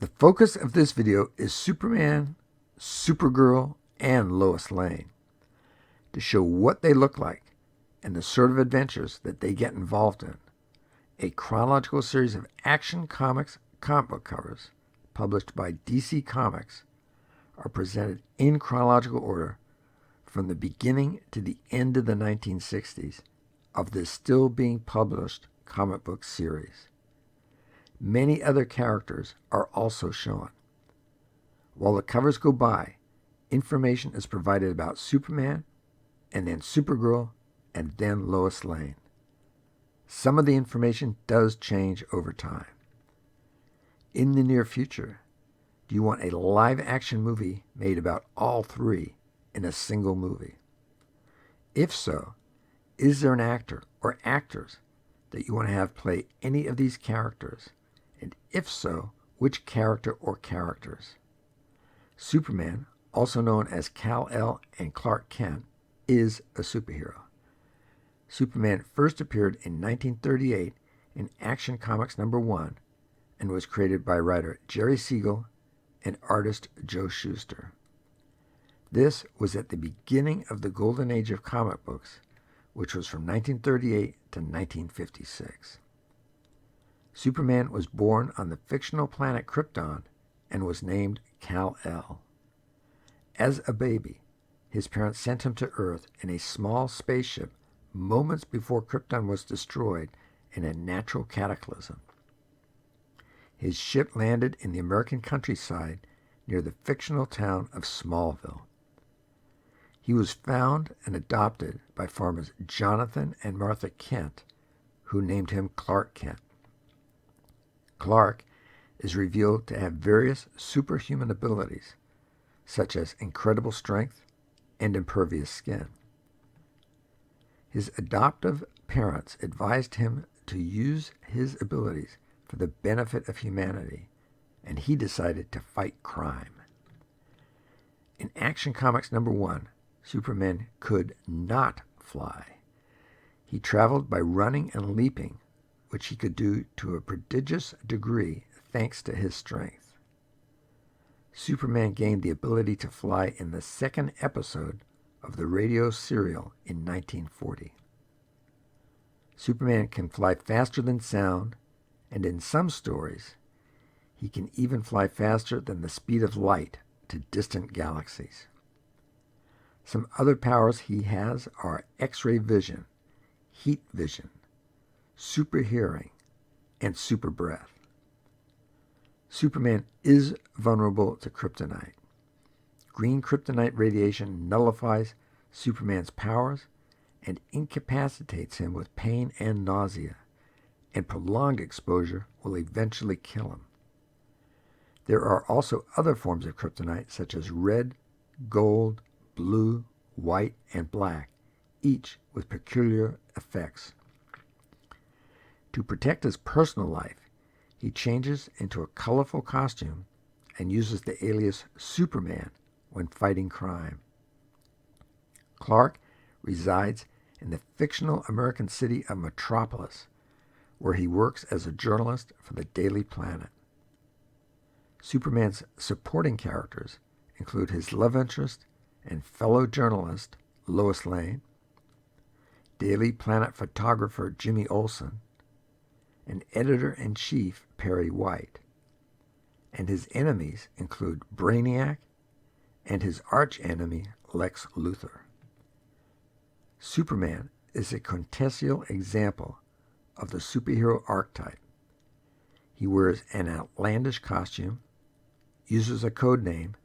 The focus of this video is Superman, Supergirl, and Lois Lane, to show what they look like and the sort of adventures that they get involved in. A chronological series of Action Comics comic book covers published by DC Comics are presented in chronological order from the beginning to the end of the 1960s of this still being published comic book series. Many other characters are also shown. While the covers go by, information is provided about Superman, and then Supergirl, and then Lois Lane. Some of the information does change over time. In the near future, do you want a live-action movie made about all three in a single movie? If so, is there an actor or actors that you want to have play any of these characters? And if so, which character or characters? Superman, also known as Kal-El and Clark Kent, is a superhero. Superman first appeared in 1938 in Action Comics #1 and was created by writer Jerry Siegel and artist Joe Shuster. This was at the beginning of the golden age of comic books, which was from 1938 to 1956. Superman was born on the fictional planet Krypton and was named Kal-El. As a baby, his parents sent him to Earth in a small spaceship moments before Krypton was destroyed in a natural cataclysm. His ship landed in the American countryside near the fictional town of Smallville. He was found and adopted by farmers Jonathan and Martha Kent, who named him Clark Kent. Clark is revealed to have various superhuman abilities, such as incredible strength and impervious skin. His adoptive parents advised him to use his abilities for the benefit of humanity, and he decided to fight crime. In Action Comics #1, Superman could not fly. He traveled by running and leaping, which he could do to a prodigious degree thanks to his strength. Superman gained the ability to fly in the second episode of the radio serial in 1940. Superman can fly faster than sound, and in some stories, he can even fly faster than the speed of light to distant galaxies. Some other powers he has are X-ray vision, heat vision, super hearing, and super breath. Superman is vulnerable to kryptonite. Green kryptonite radiation nullifies Superman's powers and incapacitates him with pain and nausea, and prolonged exposure will eventually kill him. There are also other forms of kryptonite such as red, gold, blue, white, and black, each with peculiar effects. To protect his personal life, he changes into a colorful costume and uses the alias Superman when fighting crime. Clark resides in the fictional American city of Metropolis, where he works as a journalist for the Daily Planet. Superman's supporting characters include his love interest and fellow journalist Lois Lane, Daily Planet photographer Jimmy Olsen, and editor-in-chief Perry White. And his enemies include Brainiac and his arch-enemy Lex Luthor. Superman is a quintessential example of the superhero archetype. He wears an outlandish costume, uses a code name,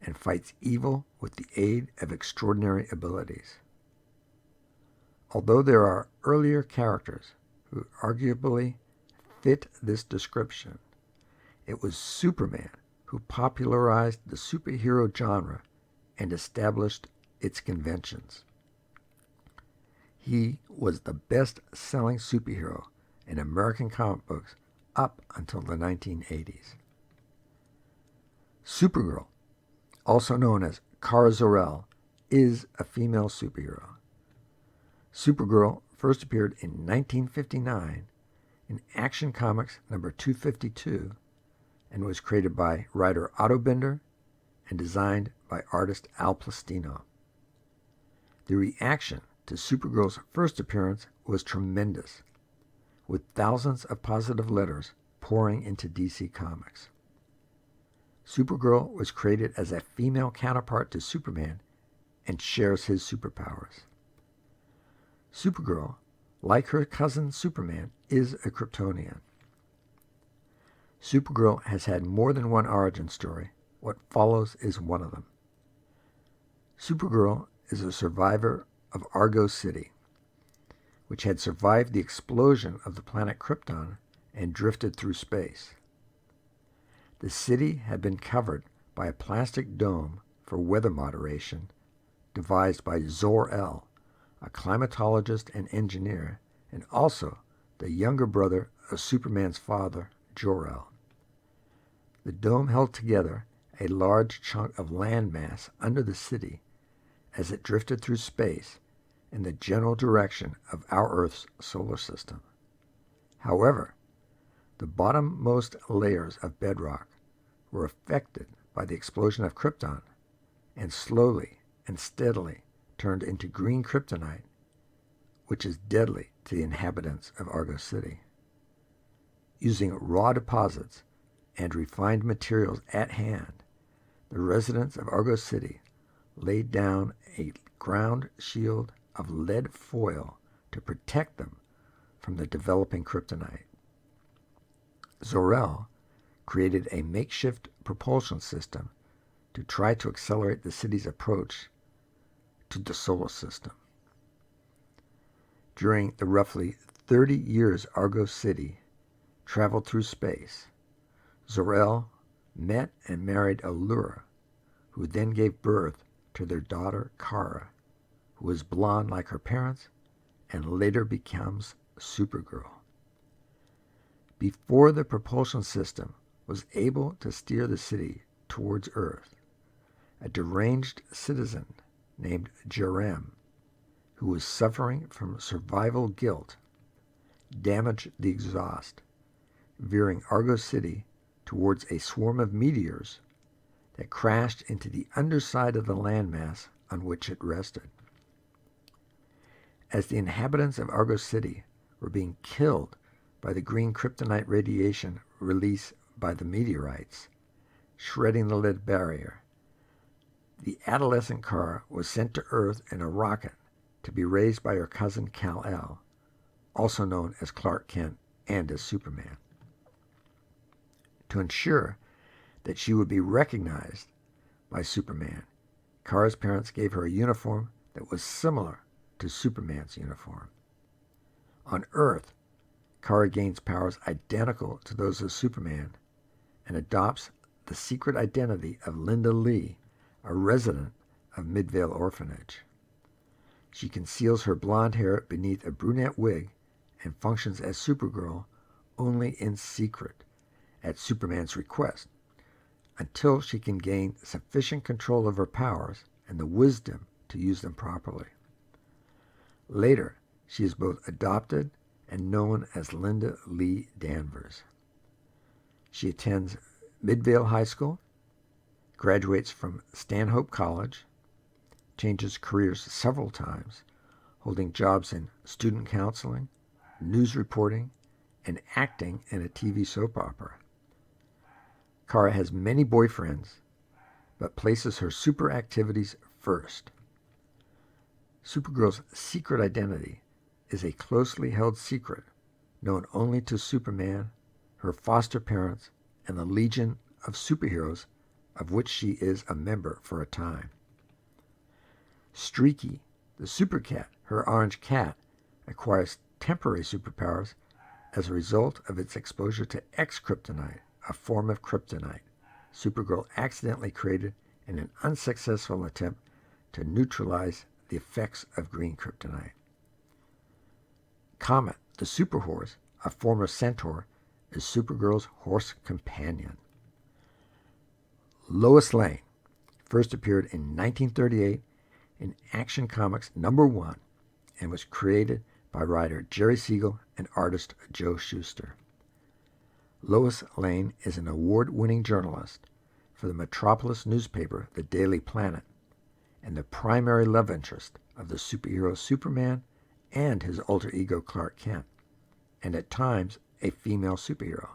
and fights evil with the aid of extraordinary abilities. Although there are earlier characters who arguably fit this description, it was Superman who popularized the superhero genre and established its conventions. He was the best-selling superhero in American comic books up until the 1980s. Supergirl, also known as Kara Zor-El, is a female superhero. Supergirl first appeared in 1959 in Action Comics #252 and was created by writer Otto Binder and designed by artist Al Plastino. The reaction to Supergirl's first appearance was tremendous, with thousands of positive letters pouring into DC Comics. Supergirl was created as a female counterpart to Superman and shares his superpowers. Supergirl, like her cousin Superman, is a Kryptonian. Supergirl has had more than one origin story. What follows is one of them. Supergirl is a survivor of Argo City, which had survived the explosion of the planet Krypton and drifted through space. The city had been covered by a plastic dome for weather moderation devised by Zor-El, a climatologist and engineer, and also the younger brother of Superman's father, Jor-El. The dome held together a large chunk of landmass under the city as it drifted through space in the general direction of our Earth's solar system. However, the bottommost layers of bedrock were affected by the explosion of Krypton and slowly and steadily turned into green kryptonite, which is deadly to the inhabitants of Argo City. Using raw deposits and refined materials at hand, the residents of Argo City laid down a ground shield of lead foil to protect them from the developing kryptonite. Zor-El created a makeshift propulsion system to try to accelerate the city's approach to the solar system. During the roughly 30 years Argo City traveled through space, Zor-El met and married Allura, who then gave birth to their daughter Kara, who was blonde like her parents and later becomes Supergirl. Before the propulsion system was able to steer the city towards Earth, a deranged citizen named Jerem, who was suffering from survival guilt, damaged the exhaust, veering Argo City towards a swarm of meteors that crashed into the underside of the landmass on which it rested. As the inhabitants of Argo City were being killed by the green kryptonite radiation released by the meteorites, shredding the lead barrier, the adolescent Kara was sent to Earth in a rocket to be raised by her cousin Kal-El, also known as Clark Kent and as Superman. To ensure that she would be recognized by Superman, Kara's parents gave her a uniform that was similar to Superman's uniform. On Earth, Kara gains powers identical to those of Superman and adopts the secret identity of Linda Lee, a resident of Midvale Orphanage. She conceals her blonde hair beneath a brunette wig and functions as Supergirl only in secret at Superman's request, until she can gain sufficient control of her powers and the wisdom to use them properly. Later, she is both adopted and known as Linda Lee Danvers. She attends Midvale High School, graduates from Stanhope College, changes careers several times, holding jobs in student counseling, news reporting, and acting in a TV soap opera. Kara has many boyfriends, but places her super activities first. Supergirl's secret identity is a closely held secret known only to Superman, her foster parents, and the Legion of Superheroes of which she is a member for a time. Streaky, the super cat, her orange cat, acquires temporary superpowers as a result of its exposure to X-kryptonite, a form of kryptonite Supergirl accidentally created in an unsuccessful attempt to neutralize the effects of green kryptonite. Comet, the superhorse, a former centaur, is Supergirl's horse companion. Lois Lane first appeared in 1938 in Action Comics #1 and was created by writer Jerry Siegel and artist Joe Shuster. Lois Lane is an award-winning journalist for the Metropolis newspaper, The Daily Planet, and the primary love interest of the superhero Superman and his alter ego Clark Kent, and at times a female superhero.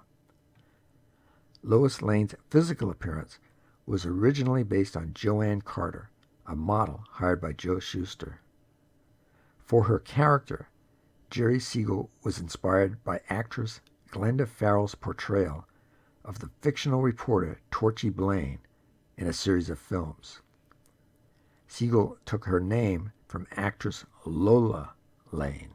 Lois Lane's physical appearance was originally based on Joanne Carter, a model hired by Joe Shuster. For her character, Jerry Siegel was inspired by actress Glenda Farrell's portrayal of the fictional reporter Torchy Blaine in a series of films. Siegel took her name from actress Lola Lane.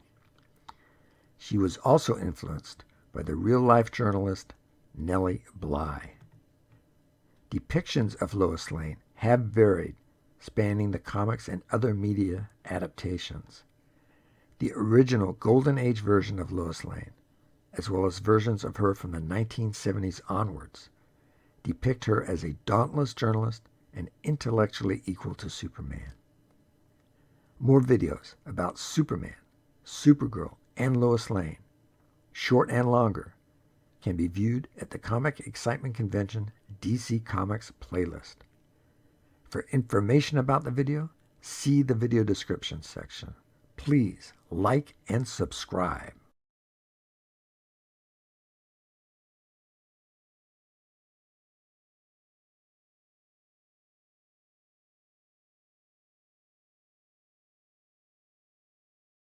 She was also influenced by the real-life journalist Nellie Bly. Depictions of Lois Lane have varied, spanning the comics and other media adaptations. The original Golden Age version of Lois Lane, as well as versions of her from the 1970s onwards, depict her as a dauntless journalist and intellectually equal to Superman. More videos about Superman, Supergirl, and Lois Lane, short and longer, can be viewed at the Comic Excitement Convention DC Comics playlist. For information about the video, see the video description section. Please like and subscribe.